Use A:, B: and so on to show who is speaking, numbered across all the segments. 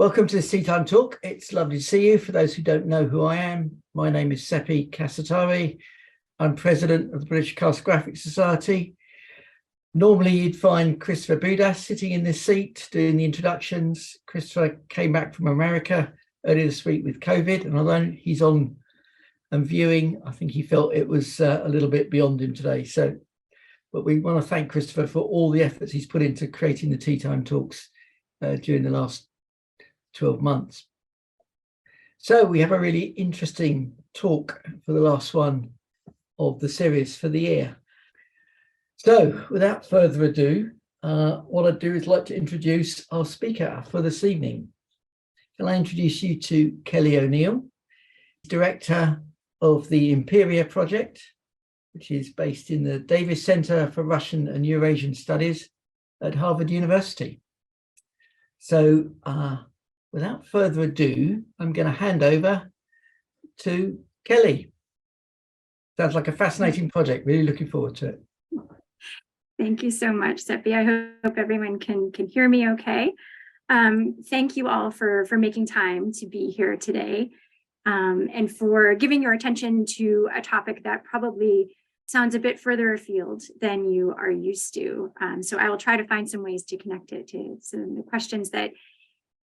A: Welcome to this Teatime Talk. It's lovely to see you. For those who don't know who I am, my name is Seppi Kasatari. I'm president of the British Cartographic Society. Normally you'd find Christopher Budas sitting in this seat doing the introductions. Christopher came back from America earlier this week with COVID, and although he's on and viewing, I think he felt it was a little bit beyond him today. But we want to thank Christopher for all the efforts he's put into creating the Teatime Talks during the last 12 months. So we have a really interesting talk for the last one of the series for the year. So without further ado, what I'd do is like to introduce our speaker for this evening. Can I introduce you to Kelly O'Neill, director of the Imperiia Project, which is based in the Davis Center for Russian and Eurasian Studies at Harvard University. So without further ado, I'm going to hand over to Kelly. Sounds like a fascinating project. Really looking forward to it.
B: Thank you so much, Seppi. I hope everyone can hear me okay. Thank you all for making time to be here today and for giving your attention to a topic that probably sounds a bit further afield than you are used to. So I will try to find some ways to connect it to some of the questions that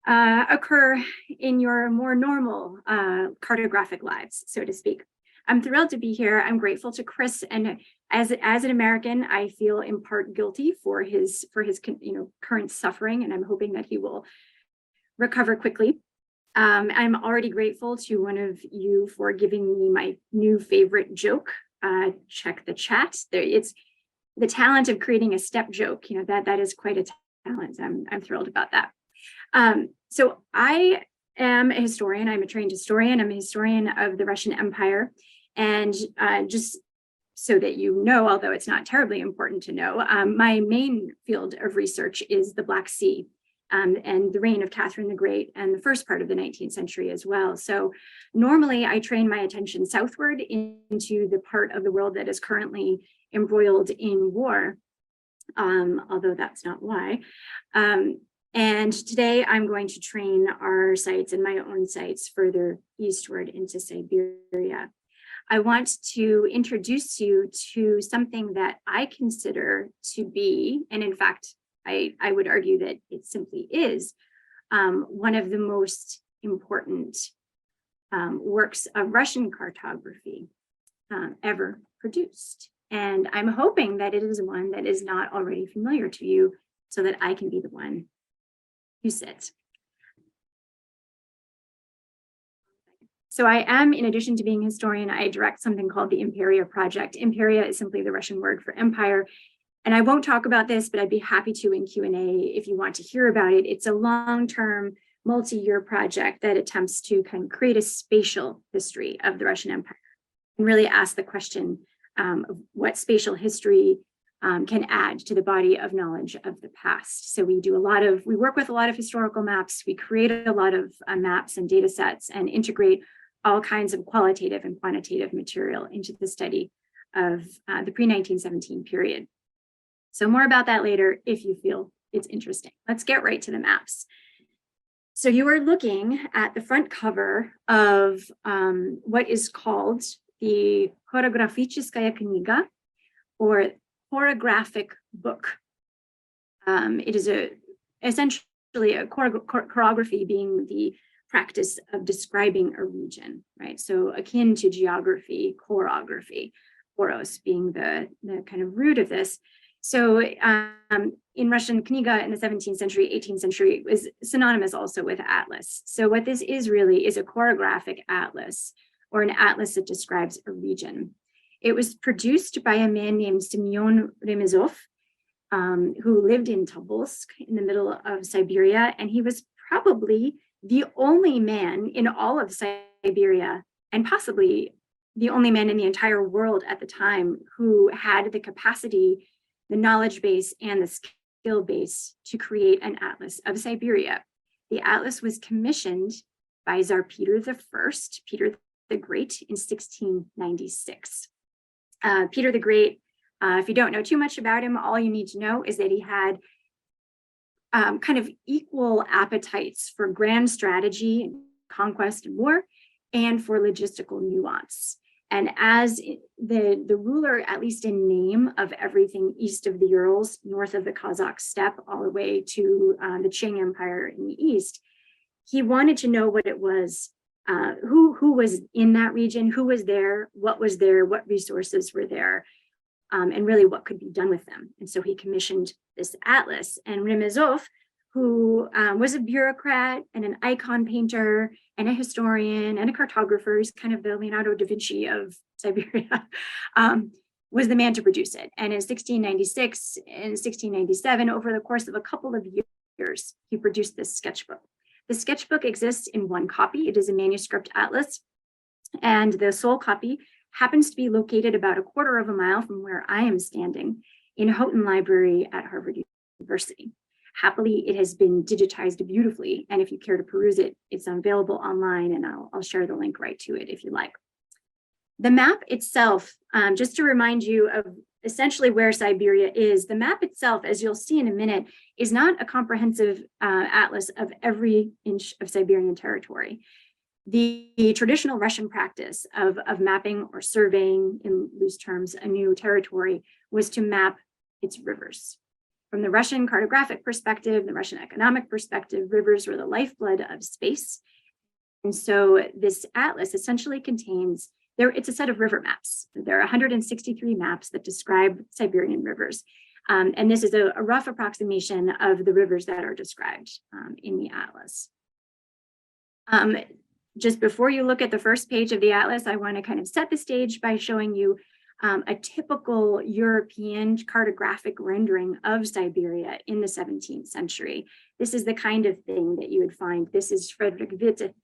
B: occur in your more normal cartographic lives, so to speak. I'm thrilled to be here. I'm grateful to Chris, and as an American, I feel in part guilty for his current suffering, and I'm hoping that he will recover quickly. I'm already grateful to one of you for giving me my new favorite joke. Check the chat. It's the talent of creating a step joke. That is quite a talent. I'm thrilled about that. So I am a historian. I'm a trained historian. I'm a historian of the Russian Empire. And just so that you know, although it's not terribly important to know, my main field of research is the Black Sea and the reign of Catherine the Great and the first part of the 19th century as well. So normally I train my attention southward into the part of the world that is currently embroiled in war, although that's not why. And today I'm going to train our sites and my own sites further eastward into Siberia. I want to introduce you to something that I consider to be, and in fact, I would argue that it simply is, one of the most important works of Russian cartography ever produced. And I'm hoping that it is one that is not already familiar to you so that I can be the one who sits. So I am, in addition to being a historian, I direct something called the Imperiia Project. Imperiia is simply the Russian word for empire. And I won't talk about this, but I'd be happy to in Q&A if you want to hear about it. It's a long-term, multi-year project that attempts to kind of create a spatial history of the Russian Empire and really ask the question of what spatial history can add to the body of knowledge of the past. So we work with a lot of historical maps. We create a lot of maps and data sets and integrate all kinds of qualitative and quantitative material into the study of the pre-1917 period. So more about that later if you feel it's interesting. Let's get right to the maps. So you are looking at the front cover of what is called the Choreograficheskaya kniga, or choreographic book. It is essentially a choreography being the practice of describing a region, right? So akin to geography, choreography, choros being the kind of root of this. So in Russian, kniga in the 17th century, 18th century was synonymous also with atlas. So what this is really is a choreographic atlas, or an atlas that describes a region. It was produced by a man named Semyon Remezov, who lived in Tobolsk in the middle of Siberia, and he was probably the only man in all of Siberia, and possibly the only man in the entire world at the time, who had the capacity, the knowledge base, and the skill base to create an atlas of Siberia. The atlas was commissioned by Tsar Peter the Great in 1696. Peter the Great, if you don't know too much about him, all you need to know is that he had kind of equal appetites for grand strategy, conquest, and war, and for logistical nuance. And as the ruler, at least in name, of everything east of the Urals, north of the Kazakh steppe, all the way to the Qing Empire in the east, he wanted to know what it was, who was in that region, who was there, what resources were there, and really what could be done with them. And so he commissioned this atlas. And Remezov, who was a bureaucrat and an icon painter and a historian and a cartographer, he's kind of the Leonardo da Vinci of Siberia, was the man to produce it. And in 1696 and 1697, over the course of a couple of years, he produced this sketchbook. The sketchbook exists in one copy. It is a manuscript atlas, and the sole copy happens to be located about a quarter of a mile from where I am standing in Houghton Library at Harvard University. Happily, it has been digitized beautifully, and if you care to peruse it, it's available online, and I'll share the link right to it if you like. The map itself, just to remind you of essentially where Siberia is, the map itself, as you'll see in a minute, is not a comprehensive atlas of every inch of Siberian territory. The traditional Russian practice of mapping or surveying, in loose terms, a new territory was to map its rivers. From the Russian cartographic perspective, the Russian economic perspective, rivers were the lifeblood of space. And so this atlas essentially contains, it's a set of river maps. There are 163 maps that describe Siberian rivers. And this is a rough approximation of the rivers that are described in the atlas. Just before you look at the first page of the atlas, I want to kind of set the stage by showing you a typical European cartographic rendering of Siberia in the 17th century. This is the kind of thing that you would find. This is Frederick Witte,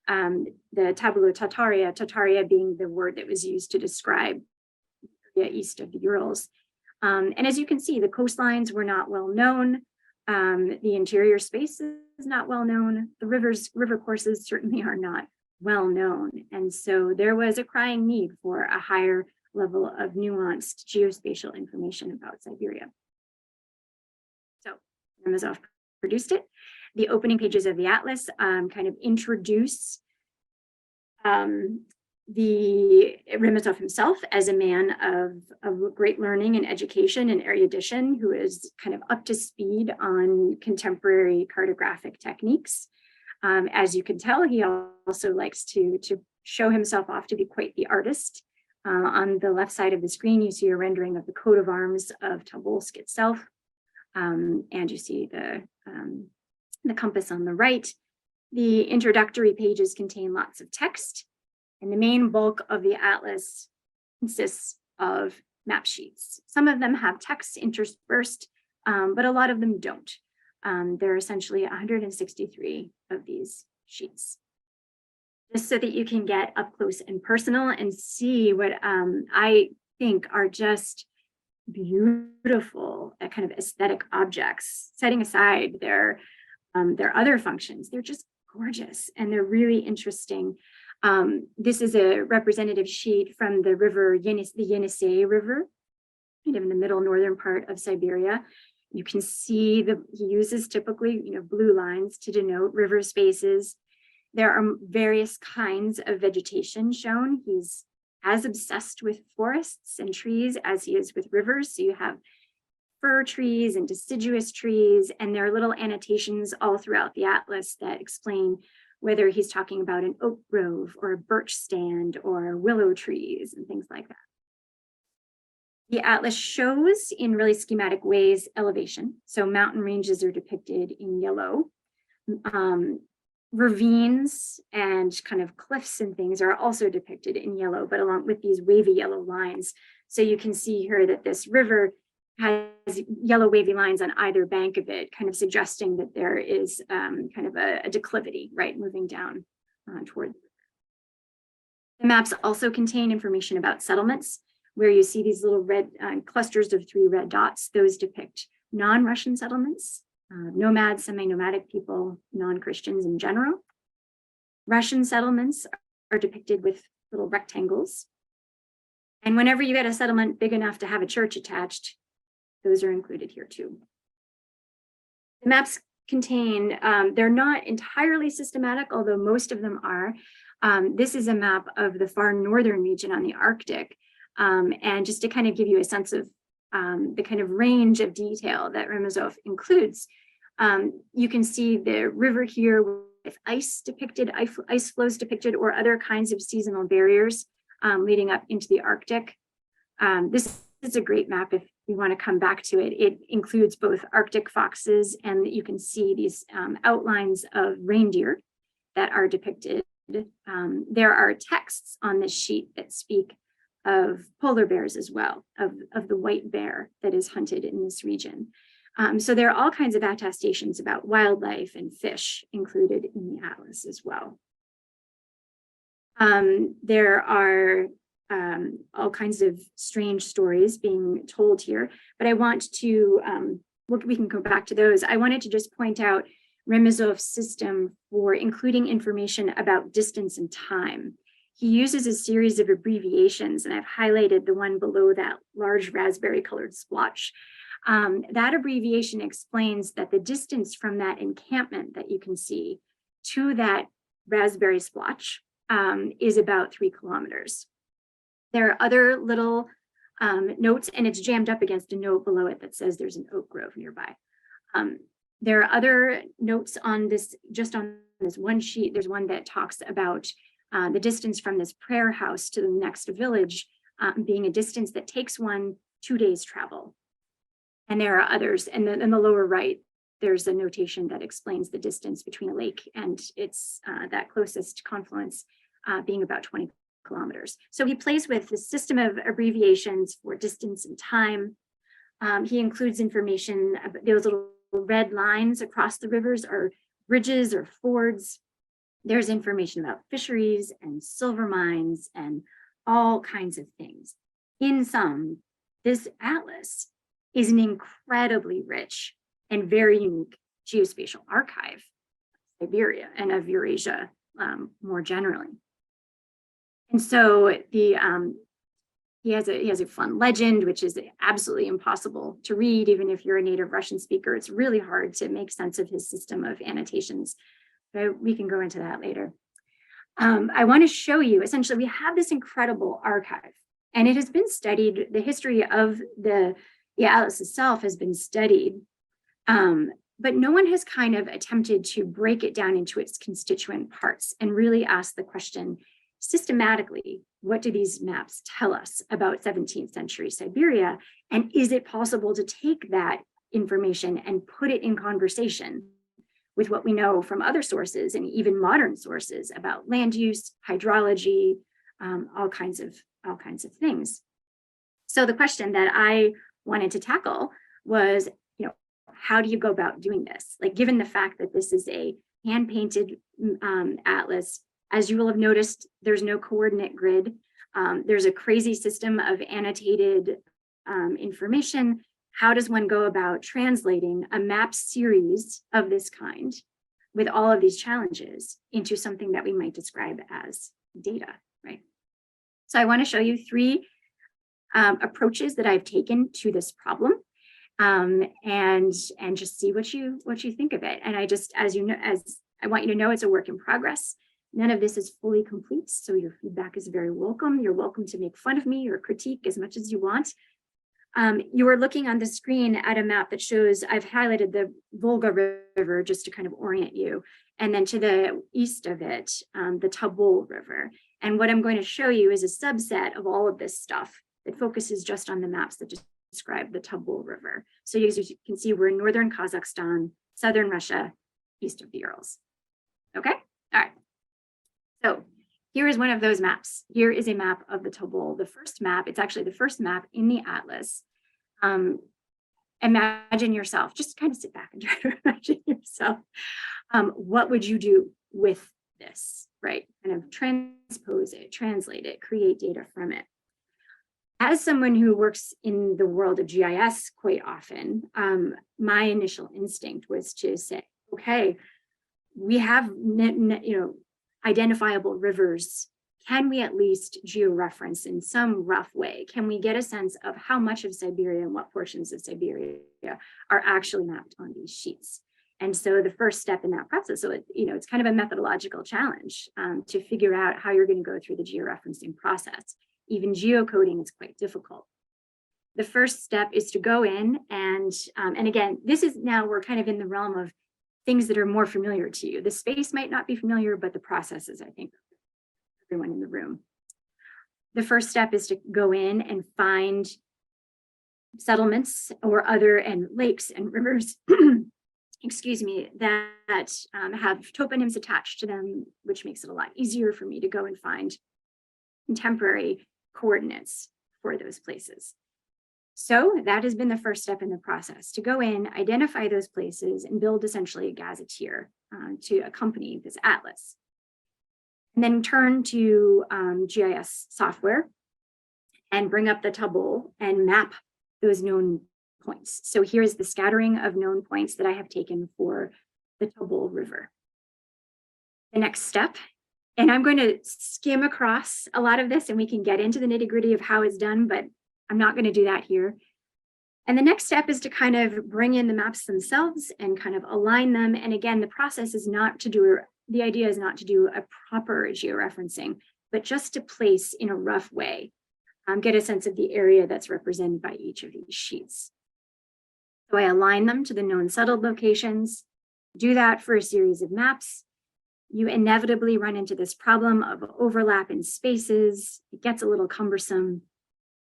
B: the tabula Tartaria being the word that was used to describe the east of the Urals. And as you can see, the coastlines were not well known. The interior space is not well known. The river courses certainly are not well known. And so there was a crying need for a higher level of nuanced geospatial information about Siberia. So Remezov produced it. The opening pages of the atlas kind of introduce the Remezov himself as a man of great learning and education and erudition, who is kind of up to speed on contemporary cartographic techniques. As you can tell, he also likes to show himself off to be quite the artist. On the left side of the screen, you see a rendering of the coat of arms of Tobolsk itself, and you see the compass on the right. The introductory pages contain lots of text, and the main bulk of the atlas consists of map sheets. Some of them have text interspersed, but a lot of them don't. There are essentially 163 of these sheets. Just so that you can get up close and personal and see what I think are just beautiful kind of aesthetic objects, setting aside their other functions. They're just gorgeous and they're really interesting. This is a representative sheet from the river, the Yenisei River, kind of in the middle northern part of Siberia. You can see he uses typically, blue lines to denote river spaces. There are various kinds of vegetation shown. He's as obsessed with forests and trees as he is with rivers. So you have fir trees and deciduous trees, and there are little annotations all throughout the atlas that explain whether he's talking about an oak grove or a birch stand or willow trees and things like that. The atlas shows in really schematic ways elevation. So mountain ranges are depicted in yellow. Ravines and kind of cliffs and things are also depicted in yellow, but along with these wavy yellow lines. So you can see here that this river has yellow wavy lines on either bank of it, kind of suggesting that there is kind of a declivity, right, moving down toward. The maps also contain information about settlements, where you see these little red clusters of 3 red dots. Those depict non-Russian settlements. Nomads, semi-nomadic people, non-Christians in general. Russian settlements are depicted with little rectangles. And whenever you get a settlement big enough to have a church attached, those are included here too. The maps contain, they're not entirely systematic, although most of them are. This is a map of the far northern region on the Arctic. And just to kind of give you a sense of the kind of range of detail that Remezov includes, you can see the river here with ice depicted, ice flows depicted, or other kinds of seasonal barriers leading up into the Arctic. This is a great map if you want to come back to it. It includes both Arctic foxes, and you can see these outlines of reindeer that are depicted. There are texts on this sheet that speak of polar bears as well, of the white bear that is hunted in this region. So there are all kinds of attestations about wildlife and fish included in the atlas as well. There are all kinds of strange stories being told here, but I want to, we can go back to those. I wanted to just point out Remezov's system for including information about distance and time. He uses a series of abbreviations, and I've highlighted the one below that large raspberry colored splotch. That abbreviation explains that the distance from that encampment that you can see to that raspberry splotch is about 3 kilometers. There are other little notes, and it's jammed up against a note below it that says there's an oak grove nearby. There are other notes on this, just on this one sheet. There's one that talks about the distance from this prayer house to the next village being a distance that takes one 2 days travel. And there are others, and in the lower right, there's a notation that explains the distance between a lake and its that closest confluence being about 20 kilometers. So he plays with the system of abbreviations for distance and time. He includes information about those little red lines across the rivers are bridges or fords. There's information about fisheries and silver mines and all kinds of things. In sum, this atlas is an incredibly rich and very unique geospatial archive of Siberia and of Eurasia more generally. And so he has a fun legend, which is absolutely impossible to read, even if you're a native Russian speaker. It's really hard to make sense of his system of annotations. But we can go into that later. I want to show you, essentially, we have this incredible archive, and it has been studied. The history of the atlas itself has been studied, but no one has kind of attempted to break it down into its constituent parts and really ask the question systematically, what do these maps tell us about 17th century Siberia? And is it possible to take that information and put it in conversation with what we know from other sources and even modern sources about land use, hydrology, all kinds of things. So the question that I wanted to tackle was, how do you go about doing this? Like, given the fact that this is a hand-painted atlas, as you will have noticed, there's no coordinate grid. There's a crazy system of annotated information. How does one go about translating a map series of this kind with all of these challenges into something that we might describe as data, right? So I want to show you 3 approaches that I've taken to this problem, and just see what you think of it. And I just, as I want you to know, it's a work in progress. None of this is fully complete, so your feedback is very welcome. You're welcome to make fun of me or critique as much as you want. You are looking on the screen at a map that shows, I've highlighted the Volga River just to kind of orient you, and then to the east of it, the Tabul River. And what I'm going to show you is a subset of all of this stuff that focuses just on the maps that describe the Tabul River. So as you can see, we're in northern Kazakhstan, southern Russia, east of the Urals. Okay, all right. So here is one of those maps. Here is a map of the Tabul. The first map, it's actually the first map in the atlas. Imagine yourself, just kind of sit back and try to imagine yourself. What would you do with this, right? Kind of transpose it, translate it, create data from it. As someone who works in the world of GIS quite often, my initial instinct was to say, okay, we have identifiable rivers. Can we at least georeference in some rough way? Can we get a sense of how much of Siberia and what portions of Siberia are actually mapped on these sheets? And so the first step in that process, so it's kind of a methodological challenge to figure out how you're going to go through the georeferencing process. Even geocoding is quite difficult. The first step is to go in and again, this is now we're kind of in the realm of things that are more familiar to you. The space might not be familiar, but the processes, I think, everyone in the room. The first step is to go in and find settlements or and lakes and rivers, excuse me, that have toponyms attached to them, which makes it a lot easier for me to go and find contemporary coordinates for those places. So that has been the first step in the process, to go in, identify those places, and build essentially a gazetteer to accompany this atlas. And then turn to GIS software and bring up the table and map those known points. So here's the scattering of known points that I have taken for the Tobol River. The next step, and I'm going to skim across a lot of this and we can get into the nitty-gritty of how it's done, but I'm not going to do that here. And the next step is to kind of bring in the maps themselves and kind of align them. And again, the process is not to do, the idea is not to do a proper georeferencing, but just to place in a rough way, get a sense of the area that's represented by each of these sheets. So I align them to the known settled locations, do that for a series of maps. You inevitably run into this problem of overlap in spaces. It gets a little cumbersome.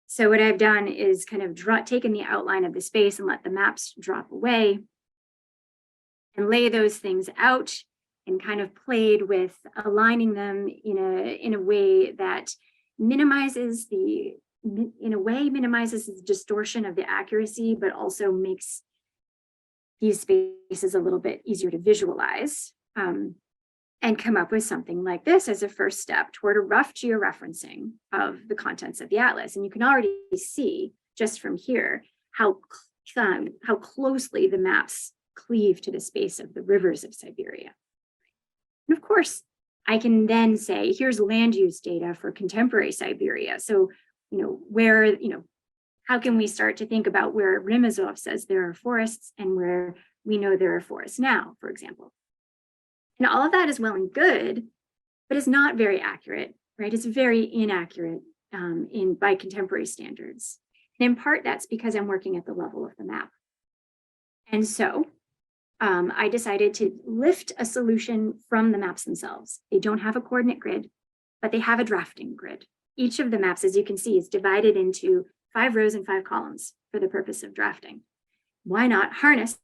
B: So what I've done is kind of taken the outline of the space and let the maps drop away and lay those things out and kind of played with aligning them in a way that minimizes the distortion of the accuracy, but also makes these spaces a little bit easier to visualize. And come up with something like this as a first step toward a rough georeferencing of the contents of the atlas. And you can already see just from here how closely the maps cleave to the space of the rivers of Siberia. And of course, I can then say, here's land use data for contemporary Siberia. So, how can we start to think about where Remezov says there are forests and where we know there are forests now, for example. And all of that is well and good, but it's not very accurate, right? It's very inaccurate by contemporary standards. And in part, that's because I'm working at the level of the map. And so I decided to lift a solution from the maps themselves. They don't have a coordinate grid, but they have a drafting grid. Each of the maps, as you can see, is divided into 5 rows and 5 columns for the purpose of drafting. Why not harness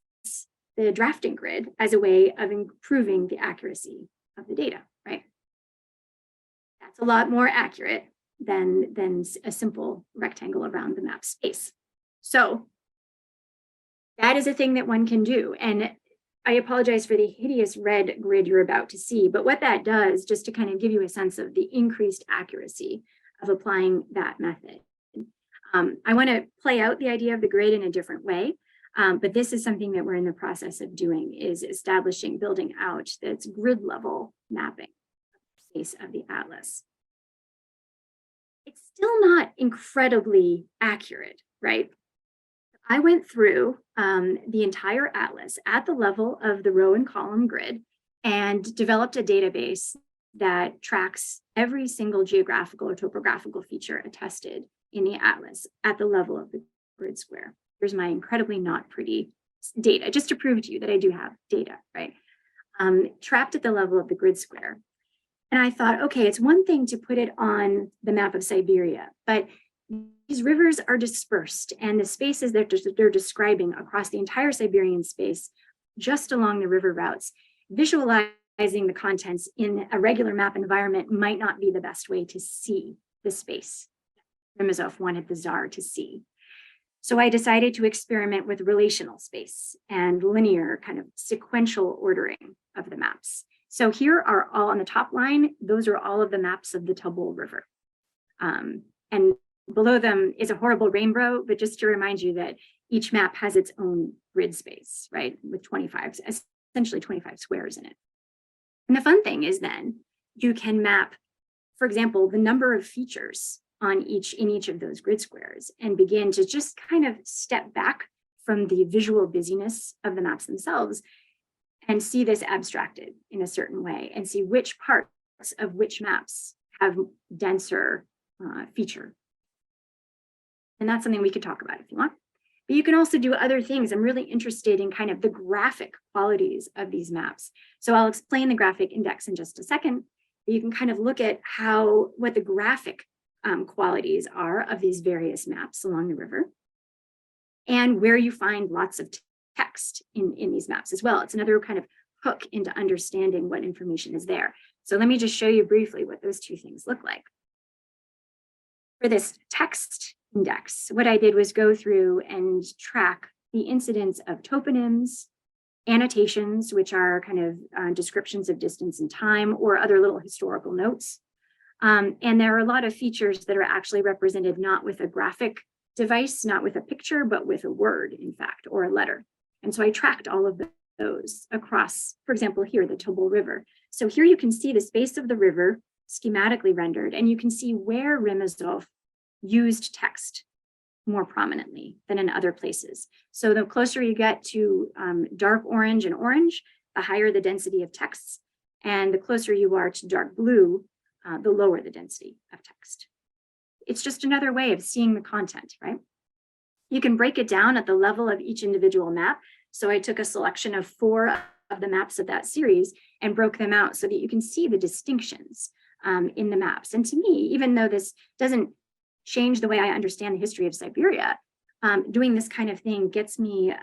B: the drafting grid as a way of improving the accuracy of the data, right? That's a lot more accurate than a simple rectangle around the map space. So that is a thing that one can do. And I apologize for the hideous red grid you're about to see, but what that does, just to kind of give you a sense of the increased accuracy of applying that method. I want to play out the idea of the grid in a different way. But this is something that we're in the process of doing, is building out that's grid level mapping of the space of the atlas. It's still not incredibly accurate, right? I went through the entire atlas at the level of the row and column grid and developed a database that tracks every single geographical or topographical feature attested in the atlas at the level of the grid square. Here's my incredibly not pretty data, just to prove to you that I do have data, right? Trapped at the level of the grid square. And I thought, okay, it's one thing to put it on the map of Siberia, but these rivers are dispersed and the spaces that they're describing across the entire Siberian space, just along the river routes, visualizing the contents in a regular map environment might not be the best way to see the space Remezov wanted the Tsar to see. So I decided to experiment with relational space and linear kind of sequential ordering of the maps. So here are all on the top line, those are all of the maps of the Tobol River. And below them is a horrible rainbow, but just to remind you that each map has its own grid space, right? With essentially 25 squares in it. And the fun thing is then you can map, for example, the number of features in each of those grid squares and begin to just kind of step back from the visual busyness of the maps themselves and see this abstracted in a certain way and see which parts of which maps have denser feature. And that's something we could talk about if you want. But you can also do other things. I'm really interested in kind of the graphic qualities of these maps. So I'll explain the graphic index in just a second. But you can kind of look at what the graphic qualities are of these various maps along the river, and where you find lots of text in these maps as well. It's another kind of hook into understanding what information is there. So let me just show you briefly what those two things look like. For this text index, what I did was go through and track the incidence of toponyms, annotations, which are kind of descriptions of distance and time, or other little historical notes. And there are a lot of features that are actually represented not with a graphic device, not with a picture, but with a word, in fact, or a letter. And so I tracked all of those across, for example, here, the Tobol River. So here you can see the space of the river schematically rendered, and you can see where Remezov used text more prominently than in other places. So the closer you get to dark orange and orange, the higher the density of texts. And the closer you are to dark blue, the lower the density of text. It's just another way of seeing the content, right? You can break it down at the level of each individual map. So I took a selection of 4 of the maps of that series and broke them out so that you can see the distinctions in the maps. And to me, even though this doesn't change the way I understand the history of Siberia, doing this kind of thing gets me,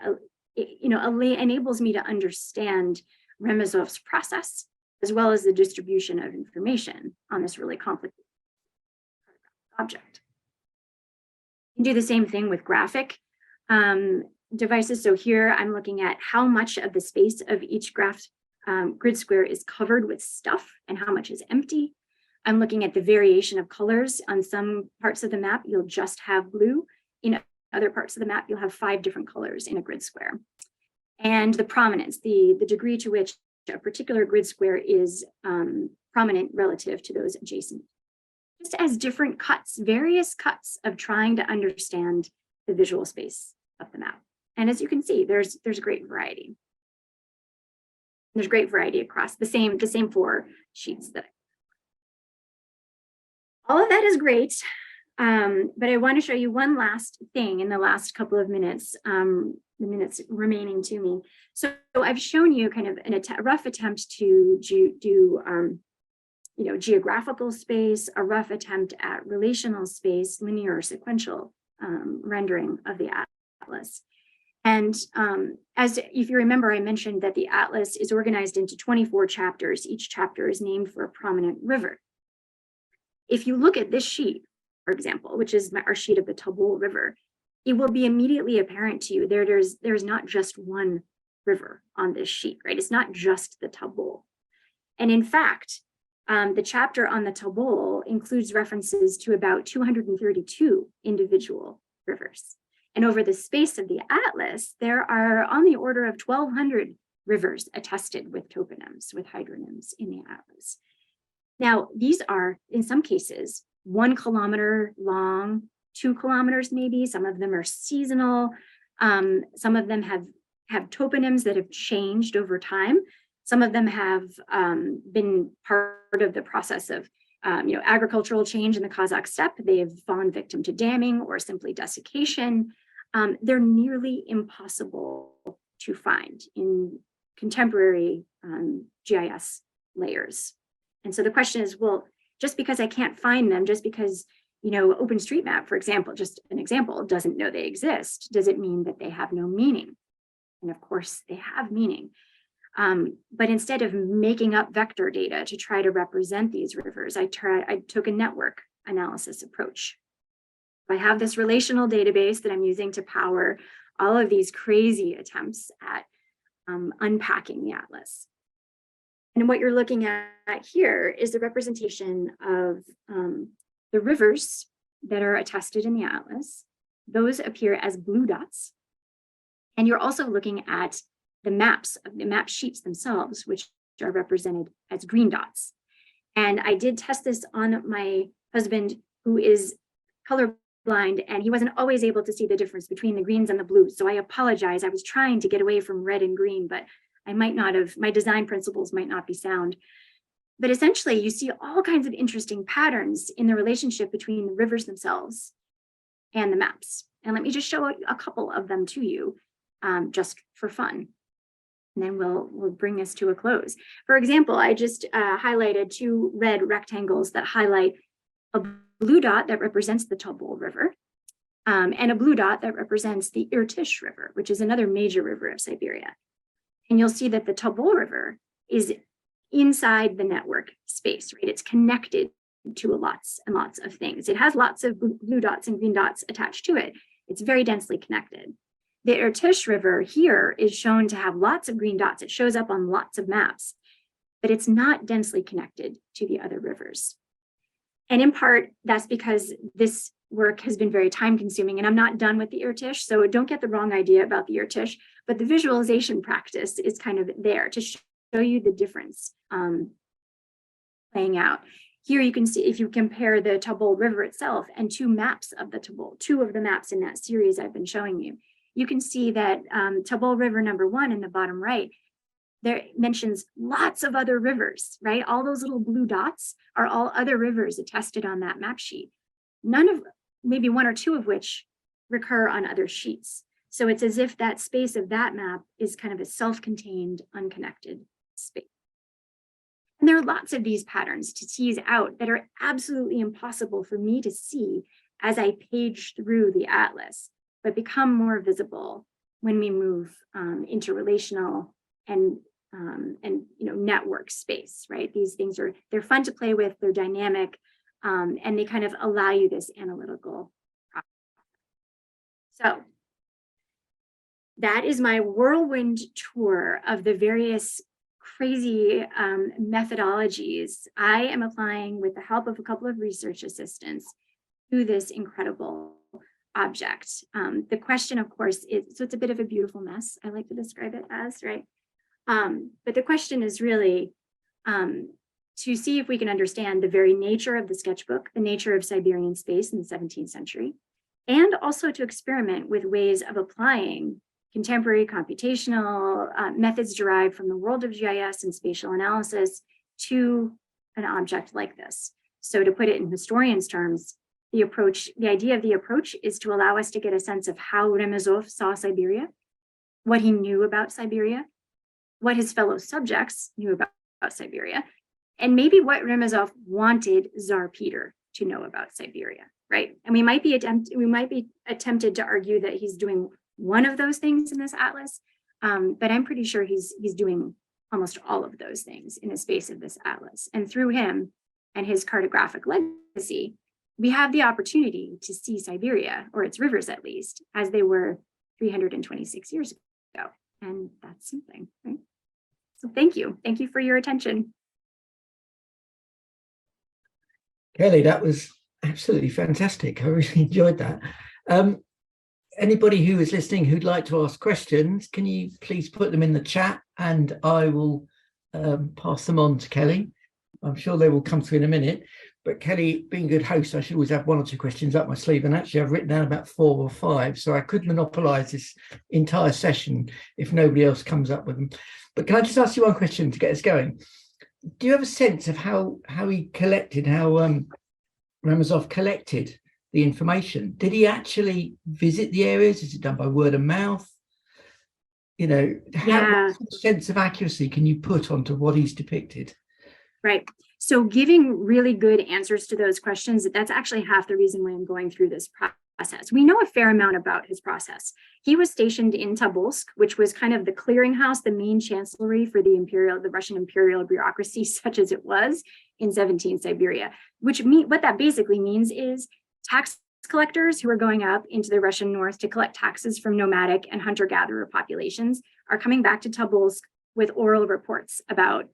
B: enables me to understand Remezov's process, as well as the distribution of information on this really complicated object. You can do the same thing with graphic devices. So here I'm looking at how much of the space of each graph grid square is covered with stuff and how much is empty. I'm looking at the variation of colors. On some parts of the map, you'll just have blue. In other parts of the map, you'll have 5 different colors in a grid square. And the prominence, the degree to which a particular grid square is prominent relative to those adjacent. Just as different cuts, various cuts of trying to understand the visual space of the map. And as you can see, there's great variety. There's great variety across the same 4 sheets that all of that is great, but I want to show you one last thing in the last couple of minutes, the minutes remaining to me. So I've shown you kind of a rough attempt to do geographical space, a rough attempt at relational space, linear or sequential rendering of the atlas. And if you remember, I mentioned that the atlas is organized into 24 chapters. Each chapter is named for a prominent river. If you look at this sheet, for example, which is our sheet of the Tobol River, it will be immediately apparent to you there's not just one river on this sheet, right? It's not just the Tobol. And in fact, the chapter on the Tobol includes references to about 232 individual rivers. And over the space of the atlas, there are on the order of 1,200 rivers attested with toponyms, with hydronyms in the atlas. Now, these are, in some cases, 1 kilometer long, 2 kilometers maybe. Some of them are seasonal. Some of them have toponyms that have changed over time. Some of them have been part of the process of agricultural change in the Kazakh steppe. They've fallen victim to damming or simply desiccation. They're nearly impossible to find in contemporary GIS layers. And so the question is, well, just because I can't find them, just because, OpenStreetMap, for example, just an example, doesn't know they exist, does it mean that they have no meaning? And of course, they have meaning. But instead of making up vector data to try to represent these rivers, I took a network analysis approach. I have this relational database that I'm using to power all of these crazy attempts at unpacking the atlas. And what you're looking at here is the representation of the rivers that are attested in the atlas. Those appear as blue dots. And you're also looking at the maps, the map sheets themselves, which are represented as green dots. And I did test this on my husband, who is colorblind, and he wasn't always able to see the difference between the greens and the blues. So I apologize. I was trying to get away from red and green, but my design principles might not be sound. But essentially, you see all kinds of interesting patterns in the relationship between the rivers themselves and the maps. And let me just show a couple of them to you, just for fun. And then we'll bring this to a close. For example, I just highlighted 2 red rectangles that highlight a blue dot that represents the Tobol River, and a blue dot that represents the Irtysh River, which is another major river of Siberia. And you'll see that the Tobol River is inside the network space, right? It's connected to lots and lots of things. It has lots of blue dots and green dots attached to it. It's very densely connected. The Irtysh River here is shown to have lots of green dots. It shows up on lots of maps, but it's not densely connected to the other rivers. And in part, that's because this work has been very time consuming, and I'm not done with the Irtysh, so don't get the wrong idea about the Irtysh, but the visualization practice is kind of there to show you the difference playing out. Here you can see, if you compare the Tobol River itself and 2 maps of the Tobol, 2 of the maps in that series I've been showing you, you can see that Tobol River number 1 in the bottom right, there mentions lots of other rivers, right? All those little blue dots are all other rivers attested on that map sheet. None of, maybe 1 or 2 of which recur on other sheets. So it's as if that space of that map is kind of a self-contained, unconnected space. And there are lots of these patterns to tease out that are absolutely impossible for me to see as I page through the atlas, but become more visible when we move into relational and network space, right? These things they're fun to play with, they're dynamic, and they kind of allow you this analytical process. So that is my whirlwind tour of the various crazy methodologies I am applying with the help of a couple of research assistants to this incredible object. The question, of course, is, so it's a bit of a beautiful mess, I like to describe it as, right? But the question is really to see if we can understand the very nature of the sketchbook, the nature of Siberian space in the 17th century, and also to experiment with ways of applying contemporary computational methods derived from the world of GIS and spatial analysis to an object like this. So to put it in historians' terms, the idea of the approach is to allow us to get a sense of how Remezov saw Siberia, what he knew about Siberia, what his fellow subjects knew about Siberia, and maybe what Remezov wanted Tsar Peter to know about Siberia, right? And we might be attempted to argue that he's doing one of those things in this atlas, but I'm pretty sure he's doing almost all of those things in the space of this atlas. And through him and his cartographic legacy, we have the opportunity to see Siberia, or its rivers at least, as they were 326 years ago. And that's something, right? So thank you. Thank you for your attention.
A: Kelly, that was absolutely fantastic. I really enjoyed that. Anybody who is listening who'd like to ask questions, can you please put them in the chat and I will pass them on to Kelly. I'm sure they will come through in a minute. But Kelly, being a good host, I should always have 1 or 2 questions up my sleeve. And actually, I've written down about 4 or 5, so I could monopolise this entire session if nobody else comes up with them. But can I just ask you 1 question to get us going? Do you have a sense of how he collected, how Remezov collected the information? Did he actually visit the areas? Is it done by word of mouth? You know, what sense of accuracy can you put onto what he's depicted?
B: Right. So giving really good answers to those questions, that's actually half the reason why I'm going through this process. We know a fair amount about his process. He was stationed in Tobolsk, which was kind of the clearinghouse, the main chancellery for the Russian imperial bureaucracy, such as it was in 17th Siberia, what that basically means is tax collectors who are going up into the Russian north to collect taxes from nomadic and hunter-gatherer populations are coming back to Tobolsk with oral reports about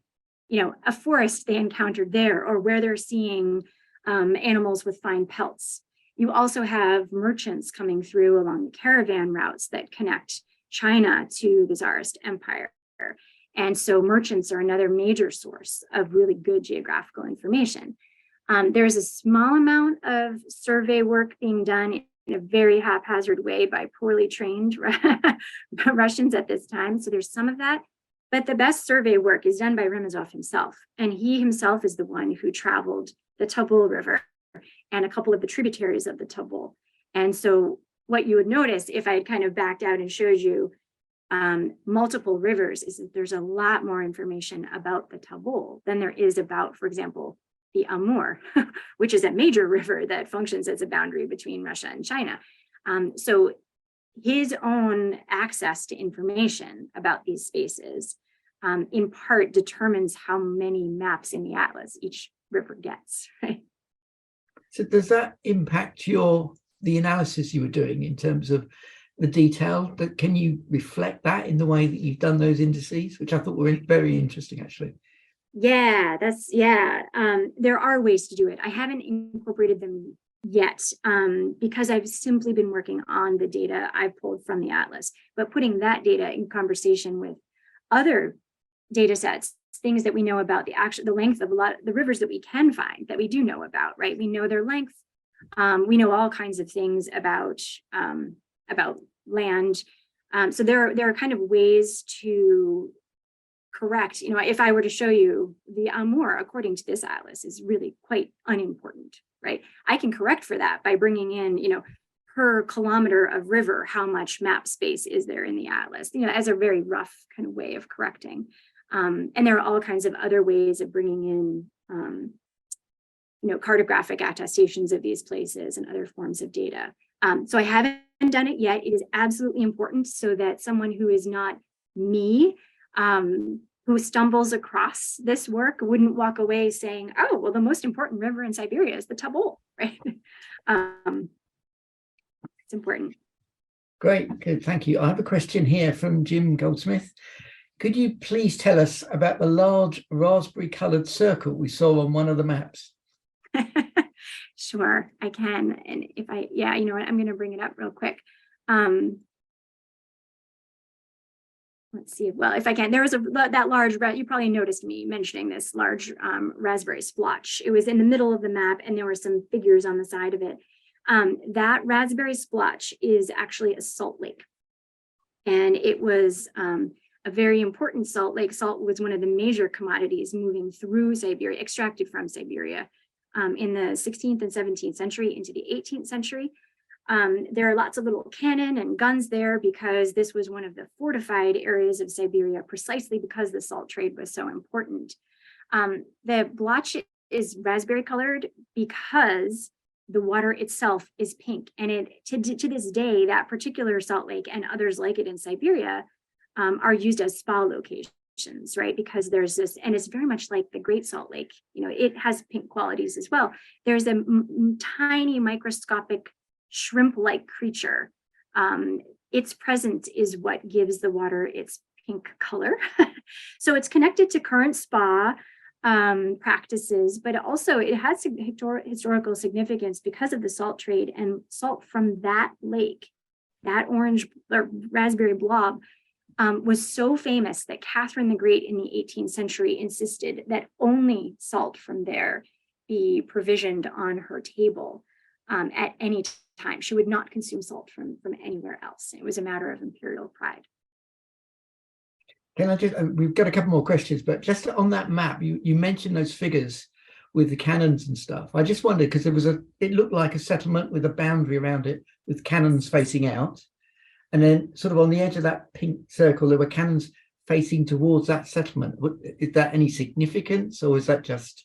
B: a forest they encountered there, or where they're seeing animals with fine pelts. You also have merchants coming through along the caravan routes that connect China to the Tsarist Empire. And so merchants are another major source of really good geographical information. There's a small amount of survey work being done in a very haphazard way by poorly trained Russians at this time. So there's some of that. But the best survey work is done by Remezov himself. And he himself is the one who traveled the Tabul River and a couple of the tributaries of the Tabul. And so what you would notice if I had kind of backed out and showed you multiple rivers is that there's a lot more information about the Tabul than there is about, for example, the Amur, which is a major river that functions as a boundary between Russia and China. So his own access to information about these spaces in part determines how many maps in the atlas each river gets, right?
A: So does that impact the analysis you were doing in terms of the detail? Can you reflect that in the way that you've done those indices, which I thought were very interesting, actually?
B: Yeah, there are ways to do it. I haven't incorporated them yet because I've simply been working on the data I've pulled from the atlas, but putting that data in conversation with other data sets, things that we know about the length of a lot of the rivers that we can find, that we do know about, right? We know their length. We know all kinds of things about land. So there are kind of ways to correct, if I were to show you the Amur, according to this atlas, is really quite unimportant, right? I can correct for that by bringing in, per kilometer of river, how much map space is there in the atlas, as a very rough kind of way of correcting. And there are all kinds of other ways of bringing in, cartographic attestations of these places and other forms of data. So I haven't done it yet. It is absolutely important so that someone who is not me, who stumbles across this work wouldn't walk away saying, oh, well, the most important river in Siberia is the Tabul, right? It's important.
A: Great, good, thank you. I have a question here from Jim Goldsmith. Could you please tell us about the large raspberry colored circle we saw on one of the maps?
B: Sure, I can. And you know what, I'm going to bring it up real quick. Let's see. Well, if I can, there was that large, you probably noticed me mentioning this large raspberry splotch. It was in the middle of the map and there were some figures on the side of it. That raspberry splotch is actually a salt lake. And it was a very important salt lake. Salt was one of the major commodities moving through Siberia, extracted from Siberia in the 16th and 17th century into the 18th century. There are lots of little cannon and guns there because this was one of the fortified areas of Siberia, precisely because the salt trade was so important. The blotch is raspberry colored because the water itself is pink. And to this day, that particular salt lake and others like it in Siberia are used as spa locations, right? Because there's this, and it's very much like the Great Salt Lake, it has pink qualities as well. There's a tiny microscopic shrimp-like creature. Its presence is what gives the water its pink color. So it's connected to current spa practices, but also it has historical significance because of the salt trade, and salt from that lake, that orange or raspberry blob, was so famous that Catherine the Great in the 18th century insisted that only salt from there be provisioned on her table at any time. She would not consume salt from anywhere else. It was a matter of imperial pride.
A: Can I just, we've got a couple more questions, but just on that map, you mentioned those figures with the cannons and stuff. I just wondered, because it looked like a settlement with a boundary around it with cannons facing out. And then sort of on the edge of that pink circle, there were cannons facing towards that settlement. Is that any significance, or is that just,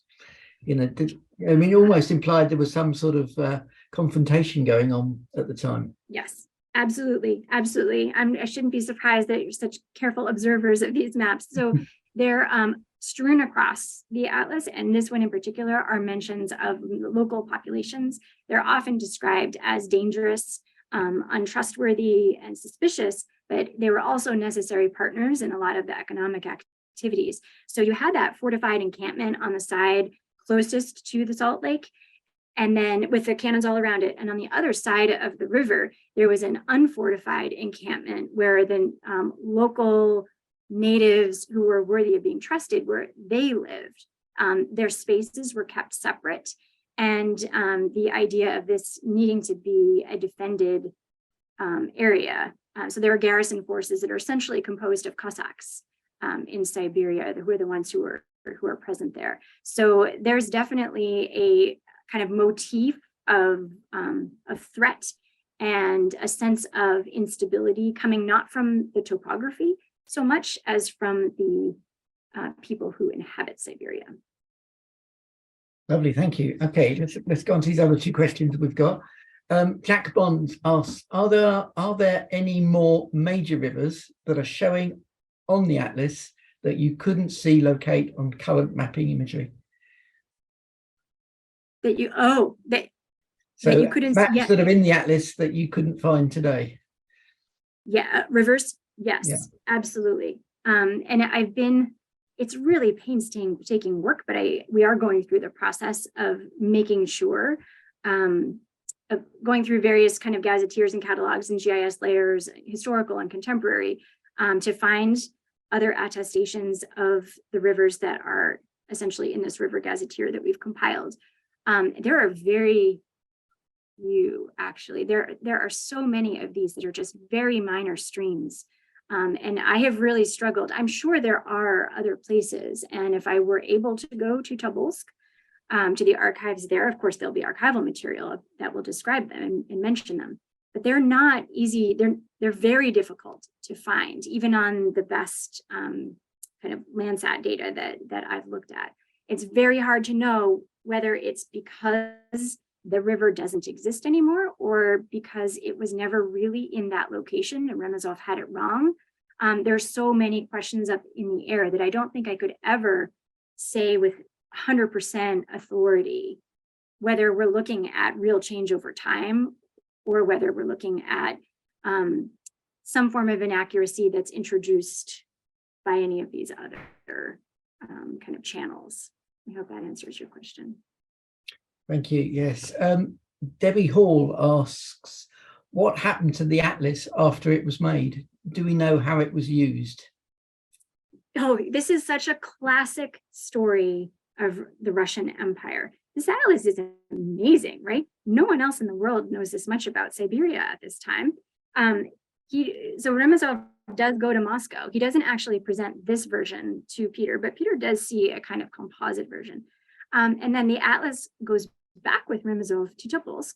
A: it almost implied there was some sort of confrontation going on at the time.
B: Yes, absolutely. Absolutely. I shouldn't be surprised that you're such careful observers of these maps. So they're strewn across the atlas, and this one in particular are mentions of local populations. They're often described as dangerous, untrustworthy, and suspicious, but they were also necessary partners in a lot of the economic activities. So you had that fortified encampment on the side closest to the salt lake, and then with the cannons all around it. And on the other side of the river, there was an unfortified encampment where the local natives who were worthy of being trusted, where they lived. Their spaces were kept separate. And the idea of this needing to be a defended area. So there are garrison forces that are essentially composed of Cossacks in Siberia, who are the ones who are present there. So there's definitely a kind of motif of threat and a sense of instability coming not from the topography so much as from the people who inhabit Siberia.
A: Lovely, thank you. Okay, let's go on to these other two questions we've got. Jack Bond asks, are there any more major rivers that are showing on the atlas that you couldn't see locate on current mapping imagery?
B: That you couldn't
A: maps
B: see,
A: that are in the atlas that you couldn't find today.
B: Yeah, rivers. Yes, yeah. Absolutely. And it's really painstaking work, but we are going through the process of making sure, of going through various kind of gazetteers and catalogs and GIS layers, historical and contemporary, to find other attestations of the rivers that are essentially in this river gazetteer that we've compiled. There are very few, actually. There are so many of these that are just very minor streams. And I have really struggled. I'm sure there are other places. And if I were able to go to Tobolsk, to the archives there, of course, there'll be archival material that will describe them and mention them. But they're not easy. They're very difficult to find, even on the best kind of Landsat data that I've looked at. It's very hard to know whether it's because the river doesn't exist anymore or because it was never really in that location and Remezov had it wrong. There's so many questions up in the air that I don't think I could ever say with 100% authority whether we're looking at real change over time or whether we're looking at some form of inaccuracy that's introduced by any of these other kind of channels. I hope that answers your question.
A: Thank you. Yes. Debbie Hall asks, what happened to the atlas after it was made? Do we know how it was used?
B: Oh, this is such a classic story of the Russian Empire. This atlas is amazing, right? No one else in the world knows this much about Siberia at this time. So Remezov does go to Moscow. He doesn't actually present this version to Peter, but Peter does see a kind of composite version. And then the atlas goes back with Remezov to Tobolsk,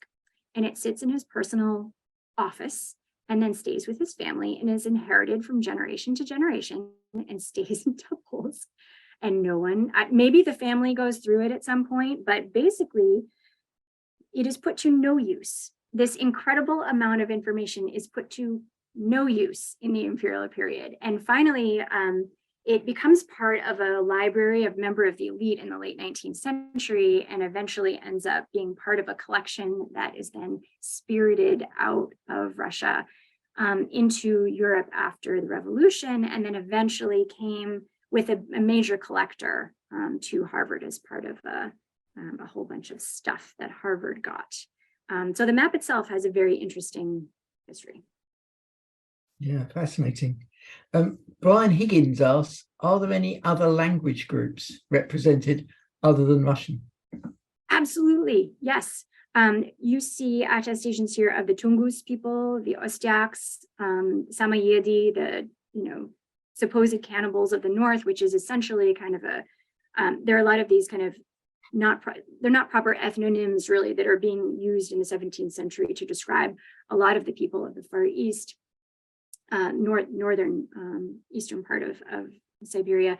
B: and it sits in his personal office and then stays with his family and is inherited from generation to generation and stays in Tobolsk. And no one, maybe the family goes through it at some point, but basically it is put to no use. This incredible amount of information is put to no use in the imperial period. And finally, it becomes part of a library of member of the elite in the late 19th century and eventually ends up being part of a collection that is then spirited out of Russia into Europe after the revolution, and then eventually came with a major collector to Harvard as part of a whole bunch of stuff that Harvard got. So the map itself has a very interesting history.
A: Yeah, fascinating. Brian Higgins asks, are there any other language groups represented other than Russian?
B: Absolutely, yes. You see attestations here of the Tungus people, the Ostyaks, Samoyedi, the supposed cannibals of the north, which is essentially kind of there are a lot of these kind of they're not proper ethnonyms really that are being used in the 17th century to describe a lot of the people of the Far East, northern eastern part of Siberia.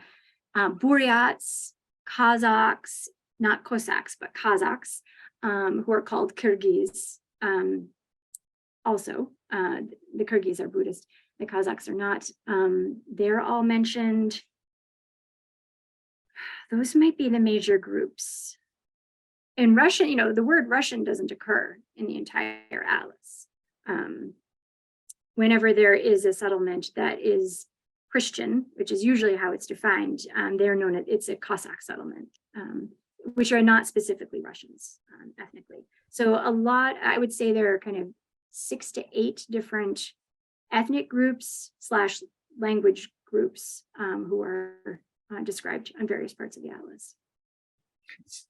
B: Buryats, Kazakhs, not Cossacks, but Kazakhs, who are called Kyrgyz. Also, the Kyrgyz are Buddhist. The Kazakhs are not. They're all mentioned. Those might be the major groups. In Russian, the word Russian doesn't occur in the entire atlas. Whenever there is a settlement that is Christian, which is usually how it's defined, they're known as, it's a Cossack settlement, which are not specifically Russians ethnically. So a lot, I would say there are kind of 6 to 8 different ethnic groups / language groups who are described on various parts of the atlas.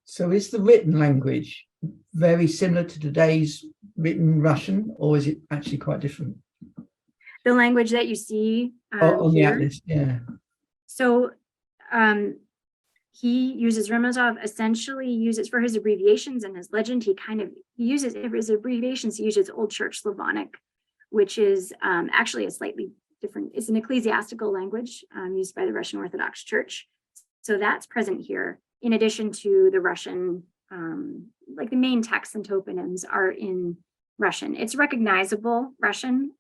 A: So is the written language very similar to today's written Russian, or is it actually quite different?
B: The language that you see
A: on the
B: here,
A: atlas, yeah.
B: So he uses, Remezov essentially uses, for his abbreviations and his legend, he uses his abbreviations, he uses Old Church Slavonic, which is actually a slightly different, it's an ecclesiastical language used by the Russian Orthodox Church. So that's present here, in addition to the Russian, like the main texts and toponyms are in Russian. It's recognizable Russian.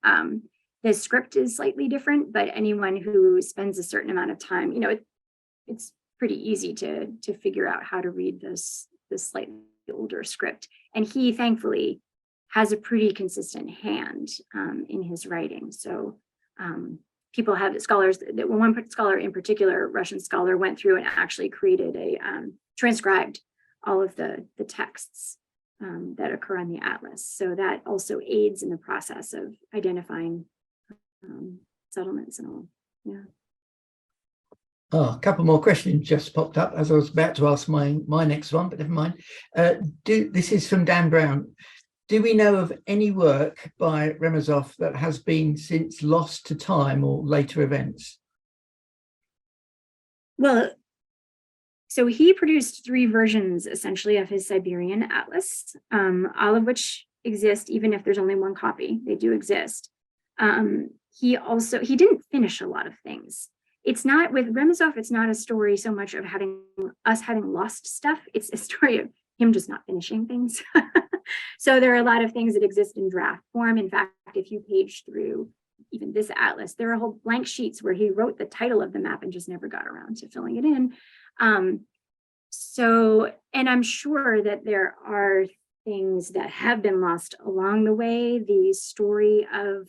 B: The script is slightly different, but anyone who spends a certain amount of time, it's pretty easy to figure out how to read this slightly older script. And he thankfully has a pretty consistent hand in his writing. So people have scholars, that one scholar in particular, Russian scholar, went through and actually created transcribed all of the texts that occur on the atlas. So that also aids in the process of identifying settlements and all. Yeah.
A: Oh, a couple more questions just popped up as I was about to ask my next one, but never mind. This is from Dan Brown. Do we know of any work by Remezov that has been since lost to time or later events?
B: Well, so he produced 3 versions essentially of his Siberian atlas, all of which exist, even if there's only one copy, they do exist. He didn't finish a lot of things. It's not, with Remezov, it's not a story so much of us having lost stuff. It's a story of him just not finishing things. So there are a lot of things that exist in draft form. In fact, if you page through even this atlas, there are whole blank sheets where he wrote the title of the map and just never got around to filling it in. And I'm sure that there are things that have been lost along the way. The story of,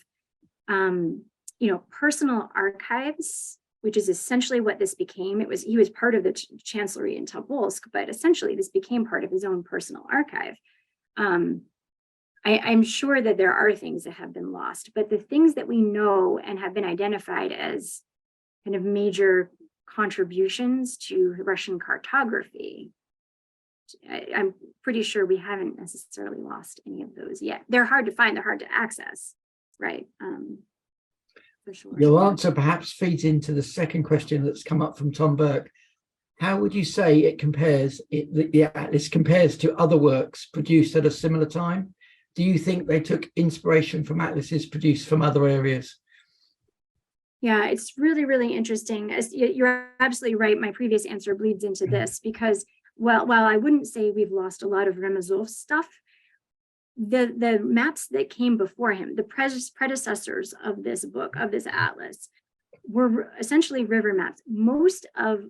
B: personal archives, which is essentially what this became. He was part of the chancellery in Tobolsk, but essentially this became part of his own personal archive. I'm sure that there are things that have been lost, but the things that we know and have been identified as kind of major contributions to Russian cartography, I'm pretty sure we haven't necessarily lost any of those yet. They're hard to find, they're hard to access, right? For sure.
A: Your answer perhaps feeds into the second question that's come up from Tom Burke. How would you say it compares, the atlas compares to other works produced at a similar time? Do you think they took inspiration from atlases produced from other areas?
B: Yeah, it's really, really interesting. You're absolutely right. My previous answer bleeds into this because, while I wouldn't say we've lost a lot of Remezov's stuff, the maps that came before him, the predecessors of this book, of this atlas, were essentially river maps. Most of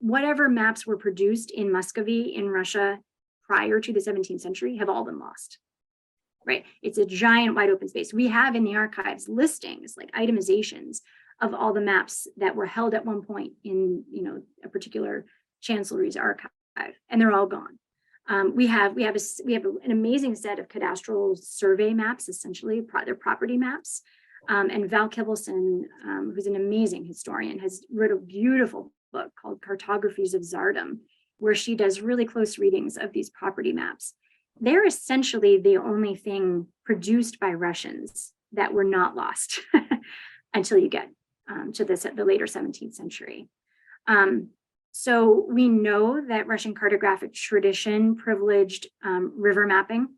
B: whatever maps were produced in Muscovy, in Russia, prior to the 17th century have all been lost, right? It's a giant wide open space. We have in the archives listings, like itemizations of all the maps that were held at one point in, a particular chancellery's archive, and they're all gone. We have an amazing set of cadastral survey maps, essentially, their property maps. And Val Kivelson, who's an amazing historian, has wrote a beautiful book called Cartographies of Tsardom, where she does really close readings of these property maps. They're essentially the only thing produced by Russians that were not lost until you get to the later 17th century. So we know that Russian cartographic tradition privileged river mapping,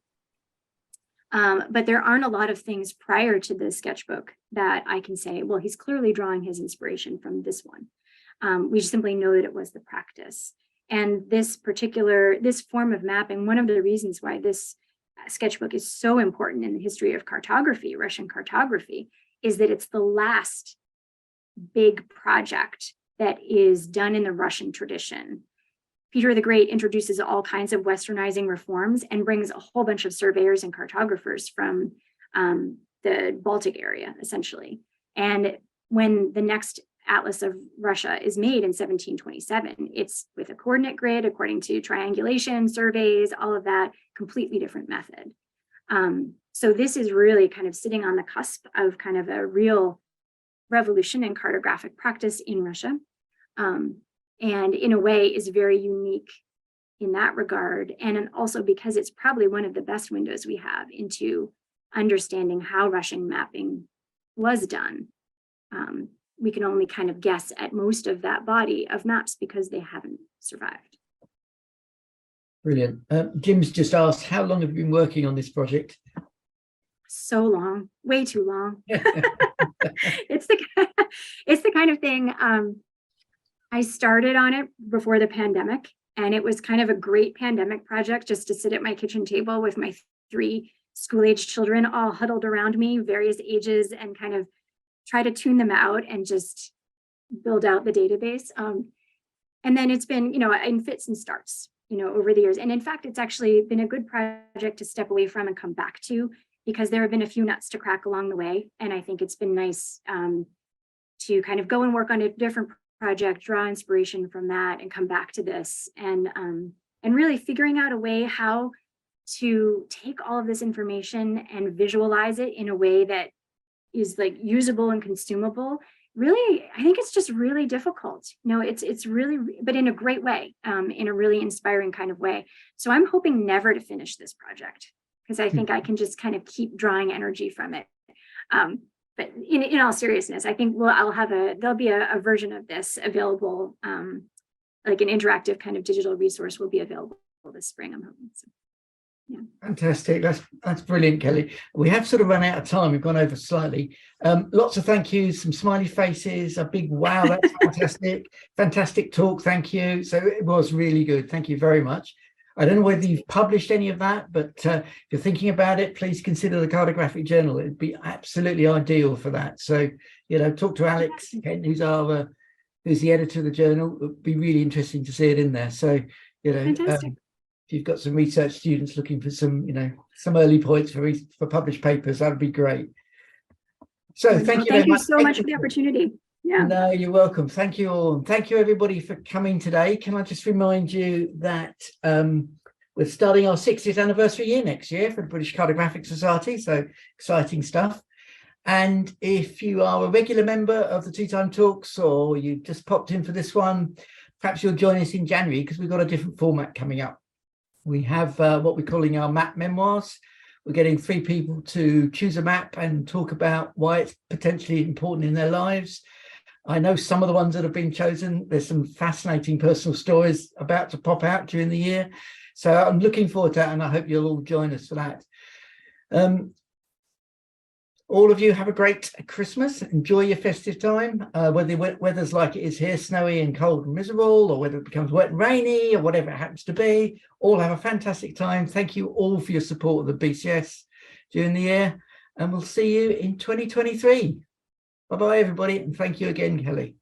B: but there aren't a lot of things prior to the sketchbook that I can say, well, he's clearly drawing his inspiration from this one. We simply know that it was the practice. And this form of mapping, one of the reasons why this sketchbook is so important in the history of cartography, Russian cartography, is that it's the last big project that is done in the Russian tradition. Peter the Great introduces all kinds of westernizing reforms and brings a whole bunch of surveyors and cartographers from the Baltic area, essentially. And when the next Atlas of Russia is made in 1727, it's with a coordinate grid according to triangulation, surveys, all of that, completely different method. So this is really kind of sitting on the cusp of kind of a real revolution in cartographic practice in Russia. And in a way is very unique in that regard. And also because it's probably one of the best windows we have into understanding how Russian mapping was done. we can only kind of guess at most of that body of maps because they haven't survived.
A: Brilliant. Jim's just asked, how long have you been working on this project?
B: So long, way too long. It's the kind of thing, I started on it before the pandemic, and it was kind of a great pandemic project, just to sit at my kitchen table with my 3 school-age children all huddled around me, various ages, and kind of try to tune them out and just build out the database. And then it's been, in fits and starts, over the years. And in fact, it's actually been a good project to step away from and come back to, because there have been a few nuts to crack along the way. And I think it's been nice to kind of go and work on a different project, draw inspiration from that, and come back to this, and really figuring out a way how to take all of this information and visualize it in a way that is like usable and consumable. Really, I think it's just really difficult. It's really, but in a great way, in a really inspiring kind of way. So I'm hoping never to finish this project, because I think I can just kind of keep drawing energy from it. But in all seriousness, I think there'll be a version of this available, like an interactive kind of digital resource will be available this spring, I'm hoping. So, yeah.
A: Fantastic. That's brilliant, Kelly. We have sort of run out of time. We've gone over slightly. Lots of thank yous, some smiley faces, a big wow, that's fantastic. Fantastic talk, thank you. So it was really good. Thank you very much. I don't know whether you've published any of that, but if you're thinking about it, please consider the Cartographic Journal. It'd be absolutely ideal for that. So, talk to Alex Kent, who's the editor of the journal. It would be really interesting to see it in there. So, if you've got some research students looking for some early points for published papers, that would be great. So thank you very much.
B: Thank you so much for the opportunity. Yeah.
A: No, you're welcome. Thank you all. Thank you, everybody, for coming today. Can I just remind you that we're starting our 60th anniversary year next year for the British Cartographic Society, so exciting stuff. And if you are a regular member of the Teatime Talks, or you just popped in for this one, perhaps you'll join us in January, because we've got a different format coming up. We have what we're calling our map memoirs. We're getting 3 people to choose a map and talk about why it's potentially important in their lives. I know some of the ones that have been chosen, there's some fascinating personal stories about to pop out during the year. So I'm looking forward to that, and I hope you'll all join us for that. All of you have a great Christmas. Enjoy your festive time, whether the weather's like it is here, snowy and cold and miserable, or whether it becomes wet and rainy, or whatever it happens to be. All have a fantastic time. Thank you all for your support of the BCS during the year, and we'll see you in 2023. Bye-bye, everybody, and thank you again, Kelly.